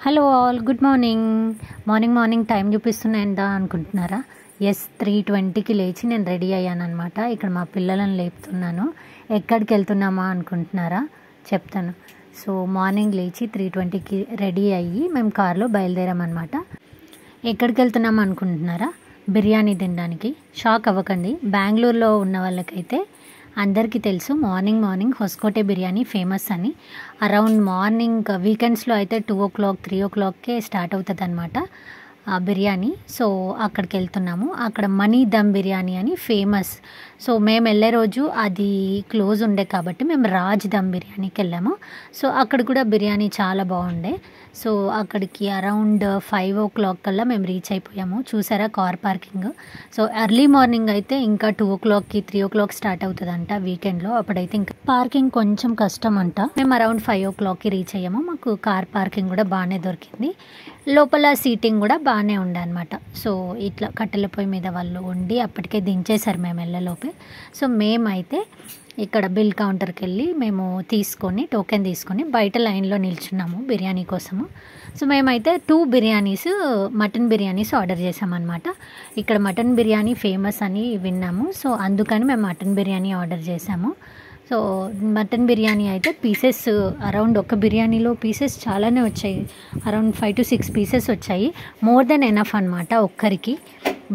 Hello all, good morning. Morning time చూపిస్తున్నాయందా అనుకుంటున్నారా? Yes, 3:20కి లేచి నేను రెడీ అయ్యాను అనమాట. ఇక్కడ మా పిల్లలను లేపుతున్నాను. ఎక్కడికి వెళ్తున్నామా అనుకుంటున్నారా? చెప్తాను. సో మార్నింగ్ లేచి 3:20కి రెడీ అయ్యి మేము కార్లో బయలుదేరామన్నమాట. ఎక్కడికి వెళ్తున్నాం అనుకుంటున్నారా? బిర్యానీ తినడానికి. షాక్ అవ్వకండి, బెంగళూరులో ఉన్న వాళ్ళకైతే అందరికీ తెలుసు మార్నింగ్ హొస్కోటే బిర్యానీ ఫేమస్ అని. అరౌండ్ మార్నింగ్ వీకెండ్స్లో అయితే 2 o'clock 3 o'clockకే స్టార్ట్ అవుతుంది అనమాట ఆ బిర్యానీ. సో అక్కడికి వెళ్తున్నాము. అక్కడ మనీ దమ్ బిర్యానీ అని ఫేమస్. సో మేము వెళ్ళే రోజు అది క్లోజ్ ఉండే కాబట్టి మేము రాజ్ దమ్ బిర్యానీకి వెళ్ళాము. సో అక్కడ కూడా బిర్యానీ చాలా బాగుండే. సో అక్కడికి అరౌండ్ 5 o'clock కల్లా మేము రీచ్ అయిపోయాము. చూసారా car parking. So early morning అయితే ఇంకా 2 o'clockకి 3 o'clock స్టార్ట్ అవుతుందంట వీకెండ్లో. అప్పుడైతే ఇంకా పార్కింగ్ కొంచెం కష్టం అంట. మేము అరౌండ్ 5 o'clockకి రీచ్ అయ్యాము. మాకు కార్ పార్కింగ్ కూడా బాగానే దొరికింది. లోపల సీటింగ్ కూడా బాగానే ఉండే అనమాట. సో ఇట్లా కట్టెల పొయ్యి మీద వాళ్ళు వండి అప్పటికే దించేశారు మేము వెళ్ళలోపే. సో మేమైతే ఇక్కడ బిల్ కౌంటర్కి వెళ్ళి మేము టోకెన్ తీసుకొని బయట లైన్లో నిల్చున్నాము బిర్యానీ కోసము. సో మేమైతే 2 బిర్యానీస్, మటన్ బిర్యానీస్ ఆర్డర్ చేసామన్నమాట. ఇక్కడ మటన్ బిర్యానీ ఫేమస్ అని విన్నాము. సో అందుకని మేము మటన్ బిర్యానీ ఆర్డర్ చేసాము. సో మటన్ బిర్యానీ అయితే పీసెస్ అరౌండ్ ఒక బిర్యానీలో పీసెస్ చాలానే వచ్చాయి. అరౌండ్ 5 to 6 పీసెస్ వచ్చాయి. మోర్ దెన్ ఎనఫ్ అనమాట ఒక్కరికి.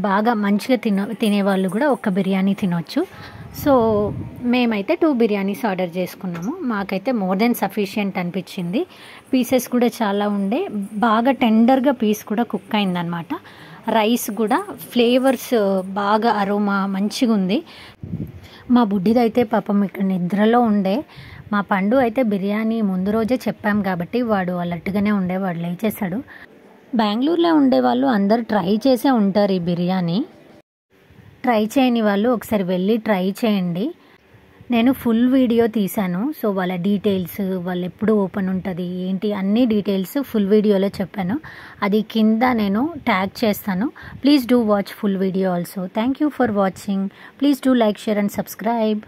బాగా మంచిగా తినేవాళ్ళు కూడా ఒక్క బిర్యానీ తినొచ్చు. సో మేమైతే 2 బిర్యానీస్ ఆర్డర్ చేసుకున్నాము. మాకైతే మోర్ దెన్ సఫిషియంట్ అనిపించింది. పీసెస్ కూడా చాలా ఉండే, బాగా టెండర్గా పీస్ కూడా కుక్ అయిందనమాట. రైస్ కూడా ఫ్లేవర్స్ బాగా అరోమా మంచిగా ఉంది. మా బుడ్డిదైతే పాపం ఇక్కడ నిద్రలో ఉండే. మా పండు అయితే బిర్యానీ ముందు రోజే చెప్పాం కాబట్టి వాడు అలర్ట్గానే ఉండే, వాడు లేచేశాడు. బెంగళూరులో ఉండేవాళ్ళు అందరూ ట్రై చేసే ఉంటారు ఈ బిర్యానీ. ట్రై చేయని వాళ్ళు ఒకసారి వెళ్ళి ట్రై చేయండి. నేను ఫుల్ వీడియో తీశాను. సో వాళ్ళ డీటెయిల్స్, వాళ్ళు ఎప్పుడు ఓపెన్ ఉంటుంది ఏంటి అన్ని డీటెయిల్స్ ఫుల్ వీడియోలో చెప్పాను. అది కింద నేను ట్యాగ్ చేస్తాను. Please do watch full video also. Thank you for watching. Please do like, share and subscribe.